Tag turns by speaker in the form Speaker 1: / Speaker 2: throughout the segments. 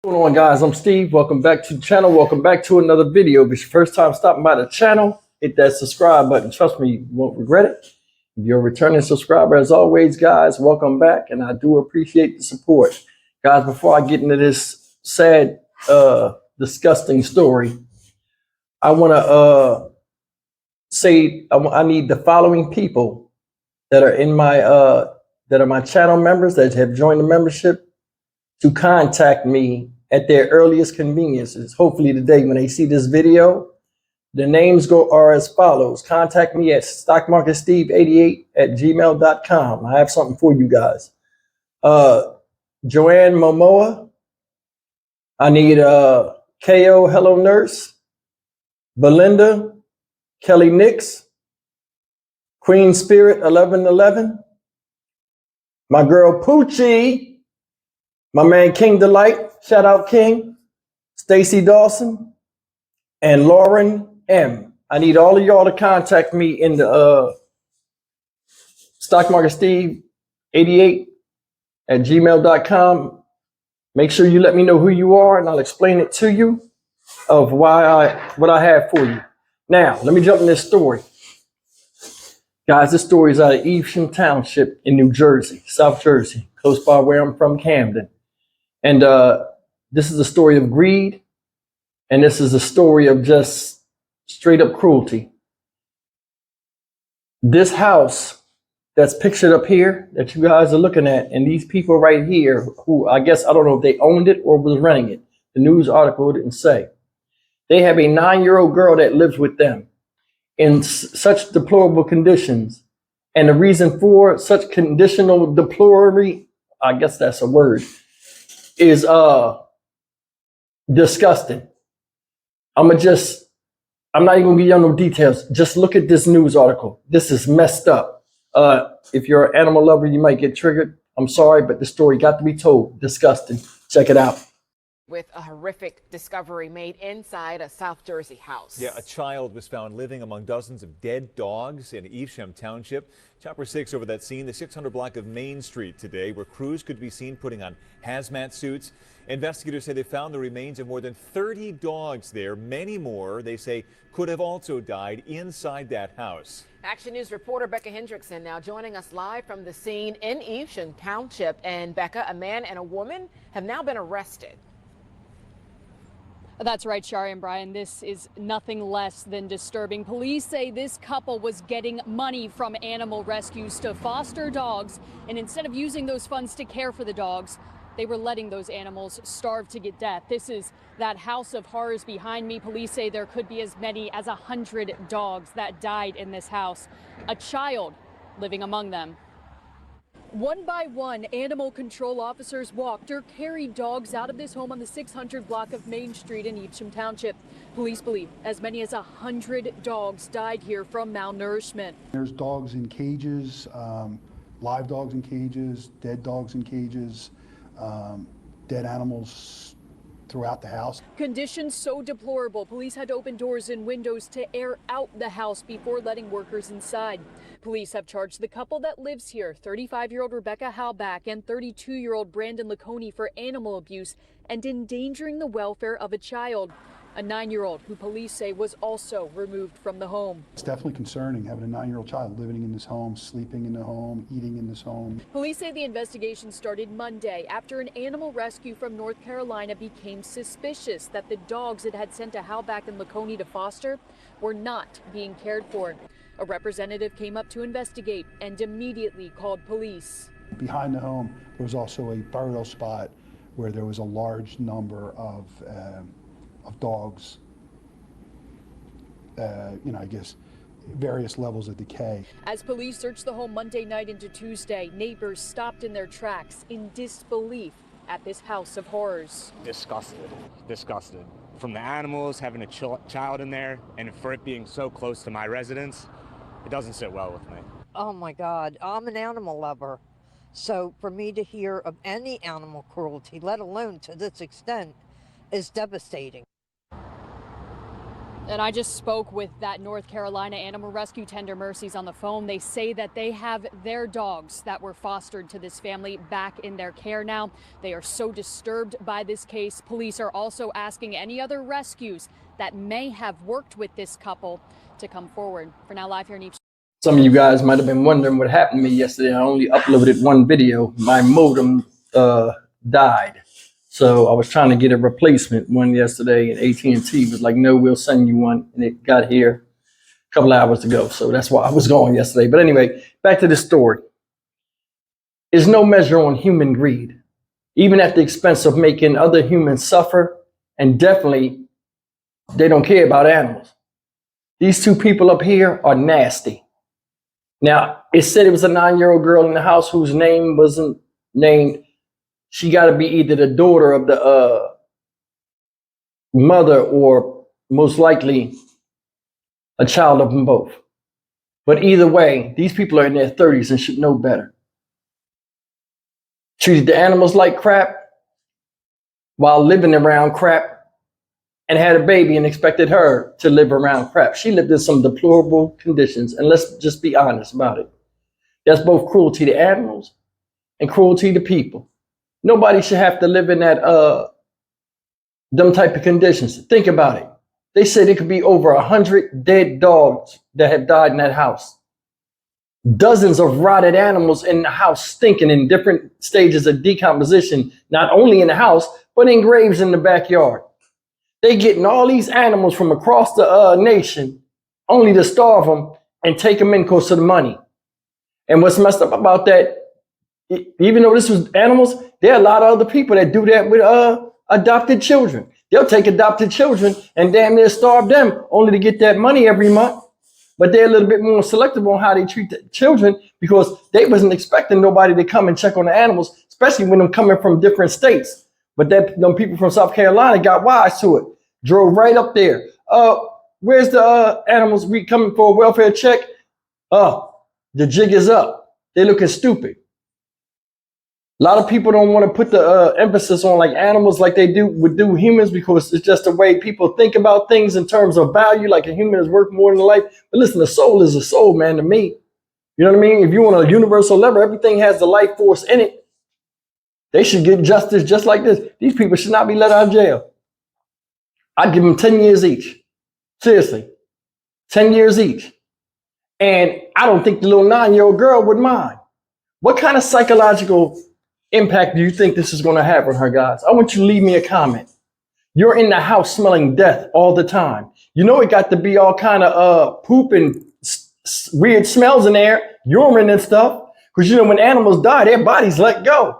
Speaker 1: What's going on, guys? I'm Steve. Welcome back to the channel. Welcome back to another video. If it's your first time stopping by the channel, hit that subscribe button. Trust me, you won't regret it. If you're a returning subscriber, as always, guys, welcome back, and I do appreciate the support. Guys, before I get into this sad, disgusting story, I want to say I need the following people that are in my that are my channel members that have joined the membership to contact me at their earliest conveniences. Hopefully today when they see this video, the names are as follows. Contact me at stockmarketsteve88@gmail.com. I have something for you guys. Joanne Momoa. I need KO Hello Nurse. Belinda. Kelly Nix. Queen Spirit 1111. My girl Poochie. My man King Delight, shout out King, Stacy Dawson, and Lauren M. I need all of y'all to contact me in the stockmarketsteve88@gmail.com. Make sure you let me know who you are, and I'll explain it to you of what I have for you. Now, let me jump in this story. Guys, this story is out of Evesham Township in New Jersey, South Jersey, close by where I'm from, Camden. And this is a story of greed, and this is a story of just straight up cruelty. This house that's pictured up here that you guys are looking at, and these people right here, who I guess, I don't know if they owned it or was renting it. The news article didn't say. They have a 9-year-old girl that lives with them in such deplorable conditions. And the reason for such conditional deplorability, I guess that's a word, is disgusting. I'm not even gonna give you no details. Just look at this news article. This is messed up. If you're an animal lover, you might get triggered. I'm sorry, but the story got to be told. Disgusting. Check it out.
Speaker 2: With a horrific discovery made inside a South Jersey house.
Speaker 3: Yeah, a child was found living among dozens of dead dogs in Evesham Township. Chopper 6 over that scene, the 600 block of Main Street today, where crews could be seen putting on hazmat suits. Investigators say they found the remains of more than 30 dogs there. Many more, they say, could have also died inside that house.
Speaker 2: Action News reporter Becca Hendrickson now joining us live from the scene in Evesham Township. And Becca, a man and a woman have now been arrested.
Speaker 4: That's right, Shari and Brian. This is nothing less than disturbing. Police say this couple was getting money from animal rescues to foster dogs, and instead of using those funds to care for the dogs, they were letting those animals starve to get death. This is that house of horrors behind me. Police say there could be as many as 100 dogs that died in this house, a child living among them. One by one, animal control officers walked or carried dogs out of this home on the 600 block of Main Street in Evesham Township. Police believe as many as 100 dogs died here from malnourishment.
Speaker 5: There's dogs in cages, live dogs in cages, dead dogs in cages, dead animals throughout the house.
Speaker 4: Conditions so deplorable, police had to open doors and windows to air out the house before letting workers inside. Police have charged the couple that lives here, 35-year-old Rebecca Halbach and 32-year-old Brandon Laconi, for animal abuse and endangering the welfare of a child. A 9-year-old who police say was also removed from the home.
Speaker 5: It's definitely concerning having a 9-year-old child living in this home, sleeping in the home, eating in this home.
Speaker 4: Police say the investigation started Monday after an animal rescue from North Carolina became suspicious that the dogs it had sent to Halbach and Laconi to foster were not being cared for. A representative came up to investigate and immediately called police.
Speaker 5: Behind the home, there was also a burial spot where there was a large number of dogs, I guess, various levels of decay.
Speaker 4: As police searched the home Monday night into Tuesday, neighbors stopped in their tracks in disbelief at this house of horrors.
Speaker 6: Disgusted. From the animals, having a child in there, and for it being so close to my residence, it doesn't sit well with me.
Speaker 7: Oh my God, I'm an animal lover. So for me to hear of any animal cruelty, let alone to this extent, is devastating.
Speaker 4: And I just spoke with that North Carolina Animal Rescue Tender Mercies on the phone. They say that they have their dogs that were fostered to this family back in their care now. They are so disturbed by this case. Police are also asking any other rescues that may have worked with this couple to come forward. For now, live here in East.
Speaker 1: Some of you guys might have been wondering what happened to me yesterday. I only uploaded one video. My modem died. So I was trying to get a replacement one yesterday, and AT&T was like, no, we'll send you one. And it got here a couple hours ago. So that's why I was gone yesterday. But anyway, back to the story. There's no measure on human greed, even at the expense of making other humans suffer. And definitely, they don't care about animals. These two people up here are nasty. Now, it said it was a 9-year-old girl in the house whose name wasn't named. She got to be either the daughter of the mother or most likely a child of them both. But either way, these people are in their 30s and should know better. Treated the animals like crap while living around crap, and had a baby and expected her to live around crap. She lived in some deplorable conditions, and let's just be honest about it. That's both cruelty to animals and cruelty to people. Nobody should have to live in that them type of conditions. Think about it. They said it could be over 100 dead dogs that have died in that house. Dozens of rotted animals in the house stinking in different stages of decomposition, not only in the house, but in graves in the backyard. They getting all these animals from across the nation only to starve them and take them in because of the money. And what's messed up about that, even though this was animals, there are a lot of other people that do that with adopted children. They'll take adopted children and damn near starve them only to get that money every month. But they're a little bit more selective on how they treat the children because they wasn't expecting nobody to come and check on the animals, especially when they're coming from different states. But them people from South Carolina got wise to it. Drove right up there. Where's the animals? We coming for a welfare check? The jig is up. They looking stupid. A lot of people don't want to put the emphasis on like animals like they would do humans because it's just the way people think about things in terms of value. Like a human is worth more than life. But listen, a soul is a soul, man, to me. You know what I mean? If you want a universal level, everything has the life force in it. They should get justice just like this. These people should not be let out of jail. I'd give them 10 years each. Seriously. 10 years each. And I don't think the little 9-year-old girl would mind. What kind of psychological impact do you think this is going to have on her, guys? I want you to leave me a comment. You're in the house smelling death all the time. You know it got to be all kind of poop and weird smells in there, urine and stuff. Because you know when animals die, their bodies let go.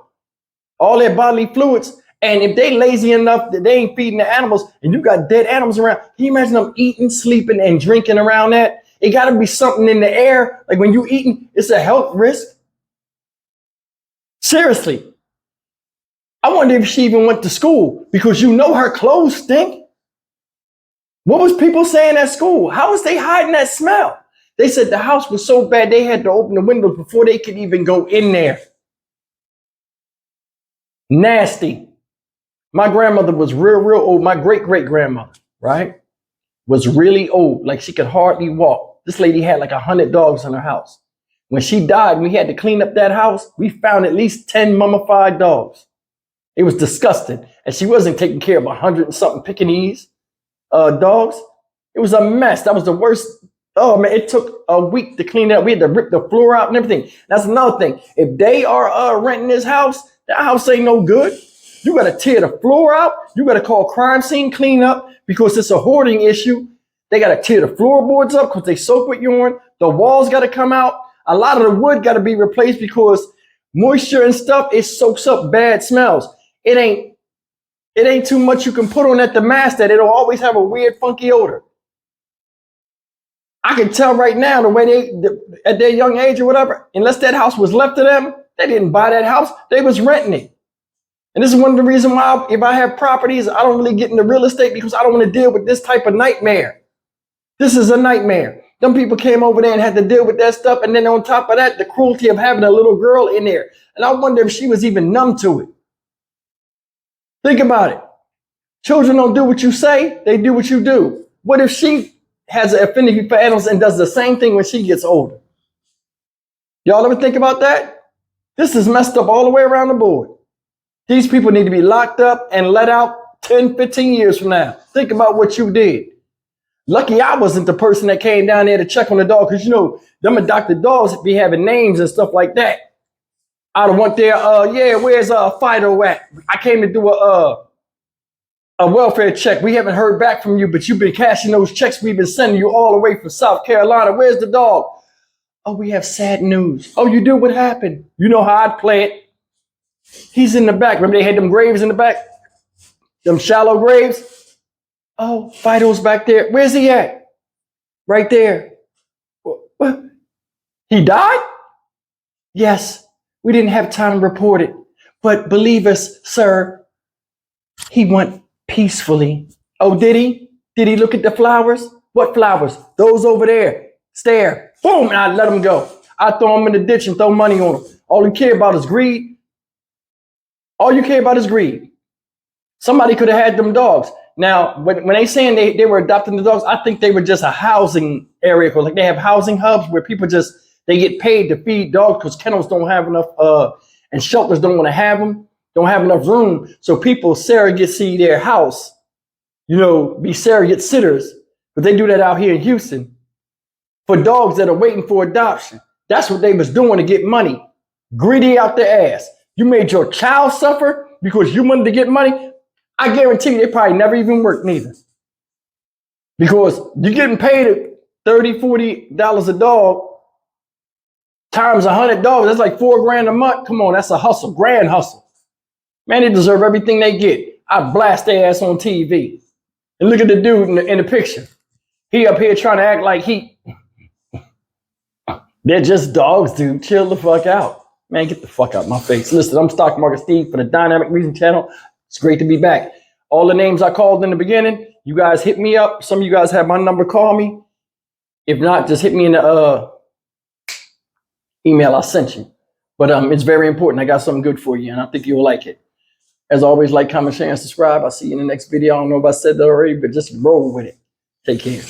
Speaker 1: All their bodily fluids. And if they lazy enough that they ain't feeding the animals and you got dead animals around, can you imagine them eating, sleeping, and drinking around that? It got to be something in the air. Like when you eating, it's a health risk. Seriously. I wonder if she even went to school because you know her clothes stink. What was people saying at school? How was they hiding that smell? They said the house was so bad they had to open the windows before they could even go in there. Nasty. My grandmother was real old. My great-great-grandmother, right, was really old. Like she could hardly walk. This lady had like 100 dogs in her house. When she died, we had to clean up that house. We found at least 10 mummified dogs. It was disgusting. And she wasn't taking care of 100 and something Pekingese dogs. It was a mess. That was the worst. Oh, man, it took a week to clean it up. We had to rip the floor out and everything. That's another thing. If they are renting this house, that house ain't no good. You got to tear the floor out. You got to call crime scene cleanup because it's a hoarding issue. They got to tear the floorboards up because they soak with urine. The walls got to come out. A lot of the wood got to be replaced because moisture and stuff, it soaks up bad smells. It ain't too much you can put on at the mast that it'll always have a weird, funky odor. I can tell right now the way at their young age or whatever, unless that house was left to them, they didn't buy that house. They was renting it. And this is one of the reasons why if I have properties, I don't really get into real estate because I don't want to deal with this type of nightmare. This is a nightmare. Them people came over there and had to deal with that stuff. And then on top of that, the cruelty of having a little girl in there. And I wonder if she was even numb to it. Think about it. Children don't do what you say. They do what you do. What if she has an affinity for animals and does the same thing when she gets older? Y'all ever think about that? This is messed up all the way around the board. These people need to be locked up and let out 10, 15 years from now. Think about what you did. Lucky I wasn't the person that came down there to check on the dog, because you know, them adopted dogs be having names and stuff like that. I'd have went there, yeah, where's Fido at? I came to do a welfare check. We haven't heard back from you, but you've been cashing those checks we've been sending you all the way from South Carolina. Where's the dog? Oh, we have sad news. Oh, you do? What happened? You know how I'd play it. He's in the back. Remember they had them graves in the back? Them shallow graves? Oh, Fido's back there. Where's he at? Right there. What? He died? Yes. We didn't have time to report it. But believe us, sir, he went peacefully. Oh, did he? Did he look at the flowers? What flowers? Those over there. Stare. Boom, and I let him go. I throw him in the ditch and throw money on him. All you care about is greed. All you care about is greed. Somebody could have had them dogs. Now, when they saying they were adopting the dogs, I think they were just a housing area. Like they have housing hubs where people just, they get paid to feed dogs because kennels don't have enough, and shelters don't want to have them, don't have enough room. So people surrogacy their house, you know, be surrogate sitters. But they do that out here in Houston for dogs that are waiting for adoption. That's what they was doing to get money. Greedy out their ass. You made your child suffer because you wanted to get money. I guarantee you they probably never even worked neither. Because you're getting paid $30, $40 a dog times 100 dogs. That's like $4 grand a month. Come on, that's a hustle, grand hustle. Man, they deserve everything they get. I blast their ass on TV. And look at the dude in the picture. He up here trying to act like they're just dogs, dude. Chill the fuck out. Man, get the fuck out of my face. Listen, I'm Stock Market Steve for the Dynamic Reason channel. It's great to be back. All the names I called in the beginning, you guys hit me up. Some of you guys have my number, call me. If not, just hit me in the email I sent you. But it's very important. I got something good for you, and I think you'll like it. As always, like, comment, share, and subscribe. I'll see you in the next video. I don't know if I said that already, but just roll with it. Take care.